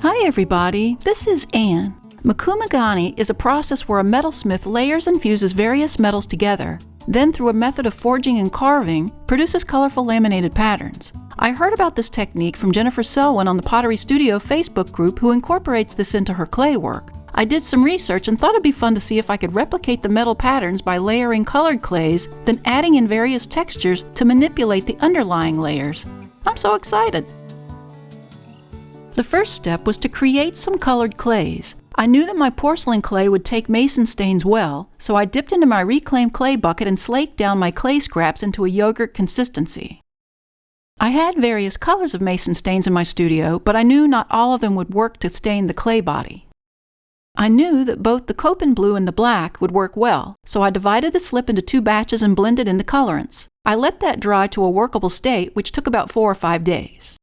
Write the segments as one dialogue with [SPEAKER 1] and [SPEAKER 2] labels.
[SPEAKER 1] Hi everybody, this is Anne. Makume Gane is a process where a metalsmith layers and fuses various metals together, then through a method of forging and carving, produces colorful laminated patterns. I heard about this technique from Jennifer Selwyn on the Pottery Studio Facebook group, who incorporates this into her clay work. I did some research and thought it'd be fun to see if I could replicate the metal patterns by layering colored clays, then adding in various textures to manipulate the underlying layers. I'm so excited! The first step was to create some colored clays. I knew that my porcelain clay would take mason stains well, so I dipped into my reclaimed clay bucket and slaked down my clay scraps into a yogurt consistency. I had various colors of mason stains in my studio, but I knew not all of them would work to stain the clay body. I knew that both the copin blue and the black would work well, so I divided the slip into 2 batches and blended in the colorants. I let that dry to a workable state, which took about 4 or 5 days.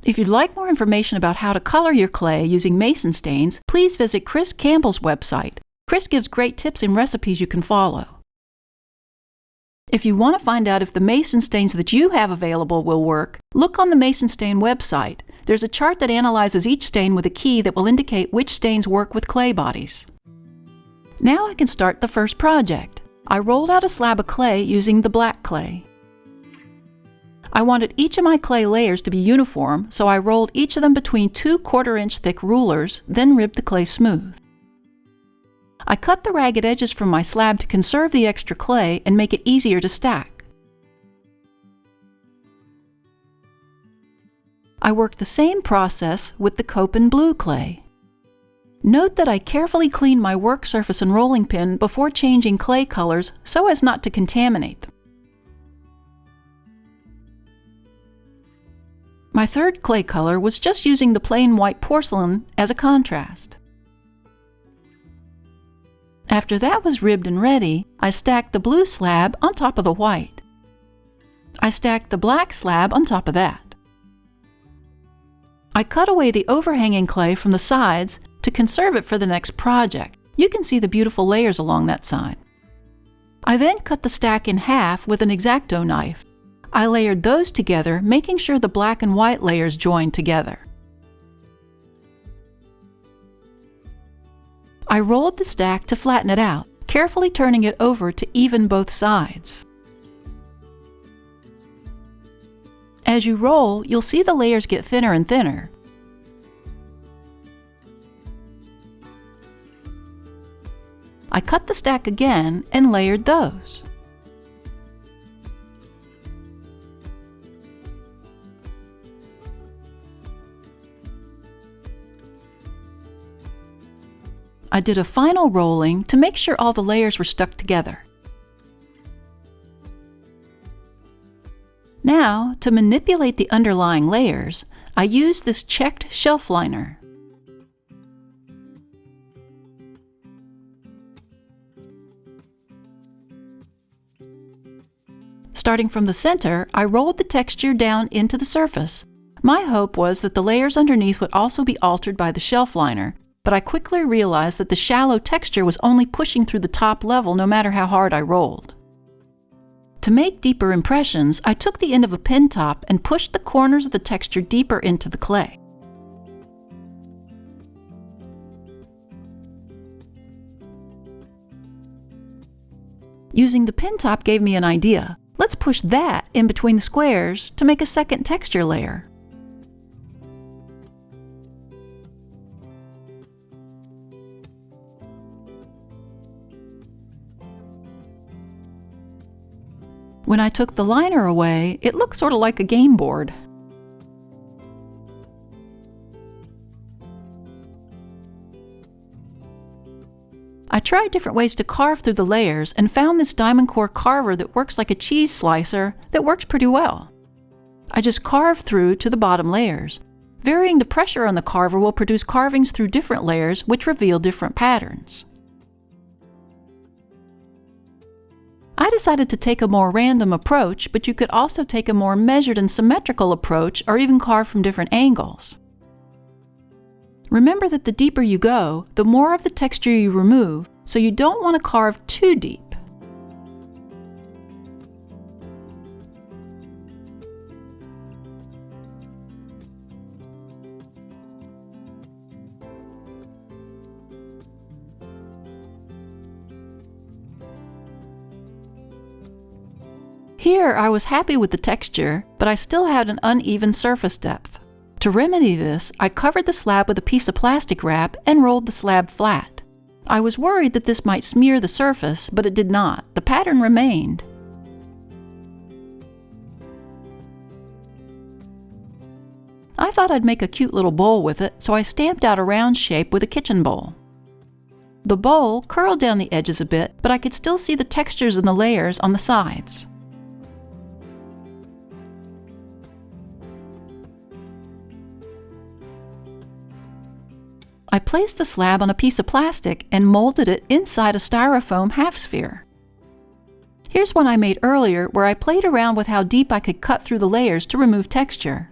[SPEAKER 1] If you'd like more information about how to color your clay using mason stains, please visit Chris Campbell's website. Chris gives great tips and recipes you can follow. If you want to find out if the mason stains that you have available will work, look on the Mason Stain website. There's a chart that analyzes each stain with a key that will indicate which stains work with clay bodies. Now I can start the first project. I rolled out a slab of clay using the black clay. I wanted each of my clay layers to be uniform, so I rolled each of them between 2 1/4-inch thick rulers, then ribbed the clay smooth. I cut the ragged edges from my slab to conserve the extra clay and make it easier to stack. I worked the same process with the copin blue clay. Note that I carefully cleaned my work surface and rolling pin before changing clay colors so as not to contaminate them. My third clay color was just using the plain white porcelain as a contrast. After that was ribbed and ready, I stacked the blue slab on top of the white. I stacked the black slab on top of that. I cut away the overhanging clay from the sides to conserve it for the next project. You can see the beautiful layers along that side. I then cut the stack in half with an X-Acto knife. I layered those together, making sure the black and white layers joined together. I rolled the stack to flatten it out, carefully turning it over to even both sides. As you roll, you'll see the layers get thinner and thinner. I cut the stack again and layered those. I did a final rolling to make sure all the layers were stuck together. Now, to manipulate the underlying layers, I used this checked shelf liner. Starting from the center, I rolled the texture down into the surface. My hope was that the layers underneath would also be altered by the shelf liner, but I quickly realized that the shallow texture was only pushing through the top level no matter how hard I rolled. To make deeper impressions, I took the end of a pin top and pushed the corners of the texture deeper into the clay. Using the pin top gave me an idea. Let's push that in between the squares to make a second texture layer. When I took the liner away, it looked sort of like a game board. I tried different ways to carve through the layers and found this diamond core carver that works like a cheese slicer that works pretty well. I just carve through to the bottom layers. Varying the pressure on the carver will produce carvings through different layers, which reveal different patterns. I decided to take a more random approach, but you could also take a more measured and symmetrical approach or even carve from different angles. Remember that the deeper you go, the more of the texture you remove, so you don't want to carve too deep. Here I was happy with the texture, but I still had an uneven surface depth. To remedy this, I covered the slab with a piece of plastic wrap and rolled the slab flat. I was worried that this might smear the surface, but it did not. The pattern remained. I thought I'd make a cute little bowl with it, so I stamped out a round shape with a kitchen bowl. The bowl curled down the edges a bit, but I could still see the textures and the layers on the sides. I placed the slab on a piece of plastic and molded it inside a styrofoam half sphere. Here's one I made earlier where I played around with how deep I could cut through the layers to remove texture.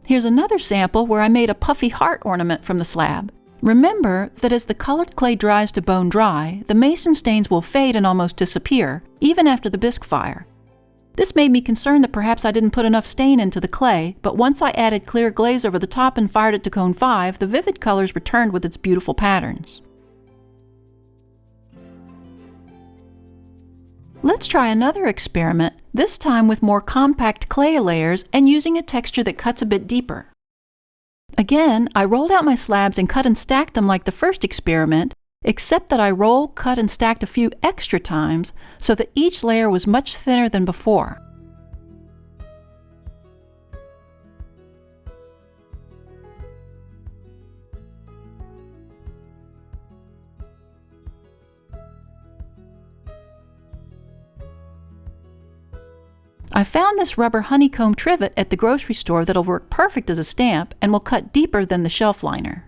[SPEAKER 1] Here's another sample where I made a puffy heart ornament from the slab. Remember that as the colored clay dries to bone dry, the mason stains will fade and almost disappear, even after the bisque fire. This made me concerned that perhaps I didn't put enough stain into the clay, but once I added clear glaze over the top and fired it to cone 5, the vivid colors returned with its beautiful patterns. Let's try another experiment, this time with more compact clay layers and using a texture that cuts a bit deeper. Again, I rolled out my slabs and cut and stacked them like the first experiment, except that I rolled, cut, and stacked a few extra times so that each layer was much thinner than before. I found this rubber honeycomb trivet at the grocery store that'll work perfect as a stamp and will cut deeper than the shelf liner.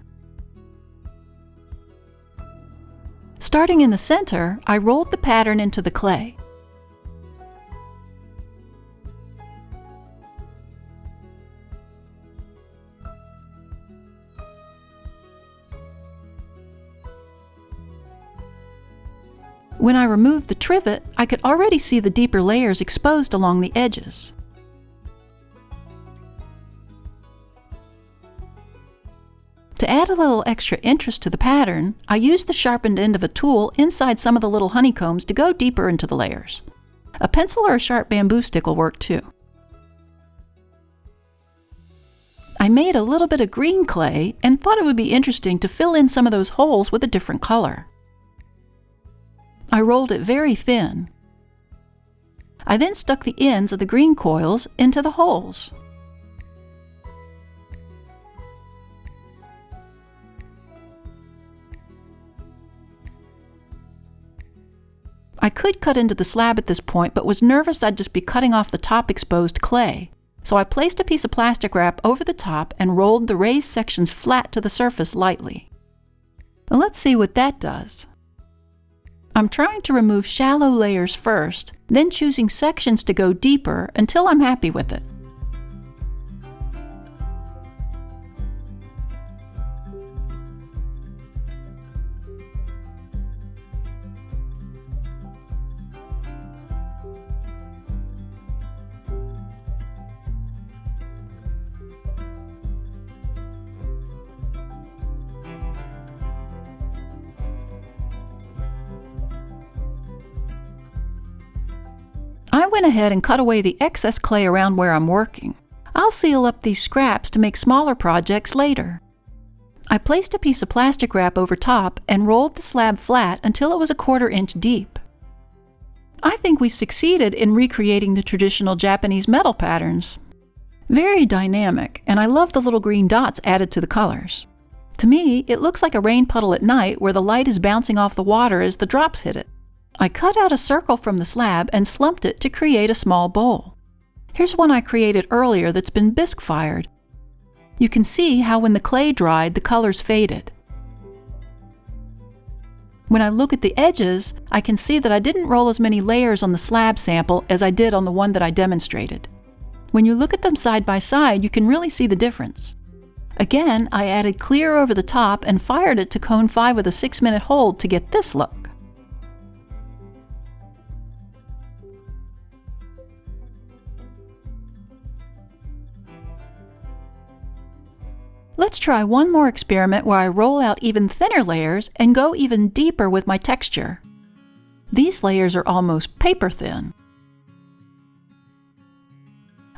[SPEAKER 1] Starting in the center, I rolled the pattern into the clay. When I removed the trivet, I could already see the deeper layers exposed along the edges. To add a little extra interest to the pattern, I used the sharpened end of a tool inside some of the little honeycombs to go deeper into the layers. A pencil or a sharp bamboo stick will work too. I made a little bit of green clay and thought it would be interesting to fill in some of those holes with a different color. I rolled it very thin. I then stuck the ends of the green coils into the holes. I could cut into the slab at this point, but was nervous I'd just be cutting off the top exposed clay. So I placed a piece of plastic wrap over the top and rolled the raised sections flat to the surface lightly. Now let's see what that does. I'm trying to remove shallow layers first, then choosing sections to go deeper until I'm happy with it. I went ahead and cut away the excess clay around where I'm working. I'll seal up these scraps to make smaller projects later. I placed a piece of plastic wrap over top and rolled the slab flat until it was 1/4 inch deep. I think we succeeded in recreating the traditional Japanese metal patterns. Very dynamic, and I love the little green dots added to the colors. To me, it looks like a rain puddle at night where the light is bouncing off the water as the drops hit it. I cut out a circle from the slab and slumped it to create a small bowl. Here's one I created earlier that's been bisque fired. You can see how when the clay dried, the colors faded. When I look at the edges, I can see that I didn't roll as many layers on the slab sample as I did on the one that I demonstrated. When you look at them side by side, you can really see the difference. Again, I added clear over the top and fired it to cone 5 with a 6-minute hold to get this look. Let's try one more experiment where I roll out even thinner layers and go even deeper with my texture. These layers are almost paper thin.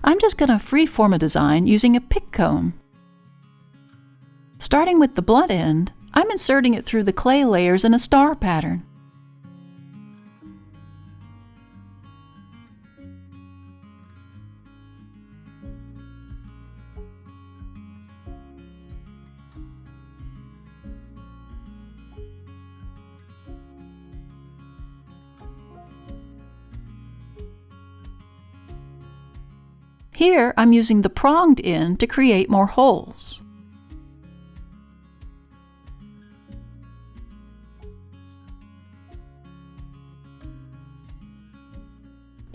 [SPEAKER 1] I'm just going to freeform a design using a pick comb. Starting with the blunt end, I'm inserting it through the clay layers in a star pattern. Here, I'm using the pronged end to create more holes.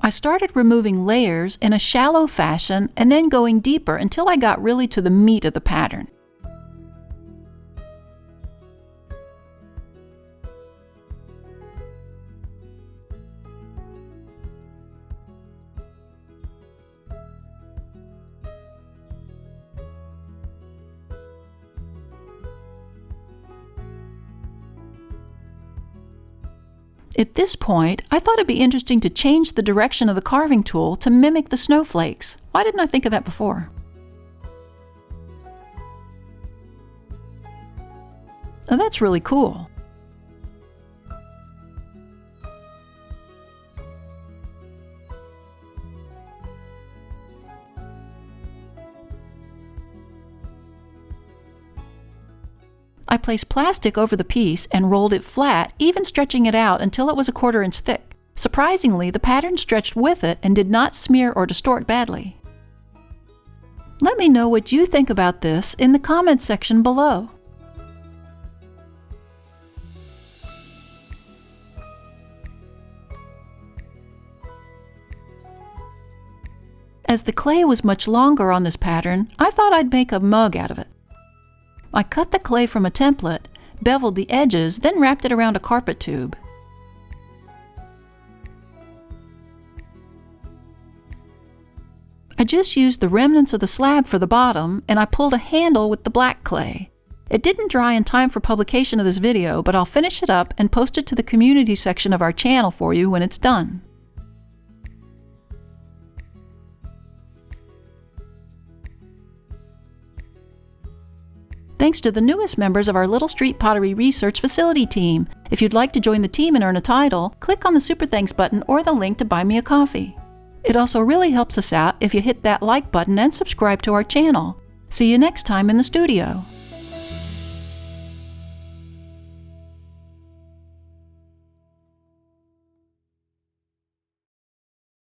[SPEAKER 1] I started removing layers in a shallow fashion and then going deeper until I got really to the meat of the pattern. At this point, I thought it'd be interesting to change the direction of the carving tool to mimic the snowflakes. Why didn't I think of that before? Oh, that's really cool. I placed plastic over the piece and rolled it flat, even stretching it out until it was a 1/4 inch thick. Surprisingly, the pattern stretched with it and did not smear or distort badly. Let me know what you think about this in the comments section below. As the clay was much longer on this pattern, I thought I'd make a mug out of it. I cut the clay from a template, beveled the edges, then wrapped it around a carpet tube. I just used the remnants of the slab for the bottom, and I pulled a handle with the black clay. It didn't dry in time for publication of this video, but I'll finish it up and post it to the community section of our channel for you when it's done. Thanks to the newest members of our Little Street Pottery Research Facility team. If you'd like to join the team and earn a title, click on the Super Thanks button or the link to buy me a coffee. It also really helps us out if you hit that like button and subscribe to our channel. See you next time in the studio.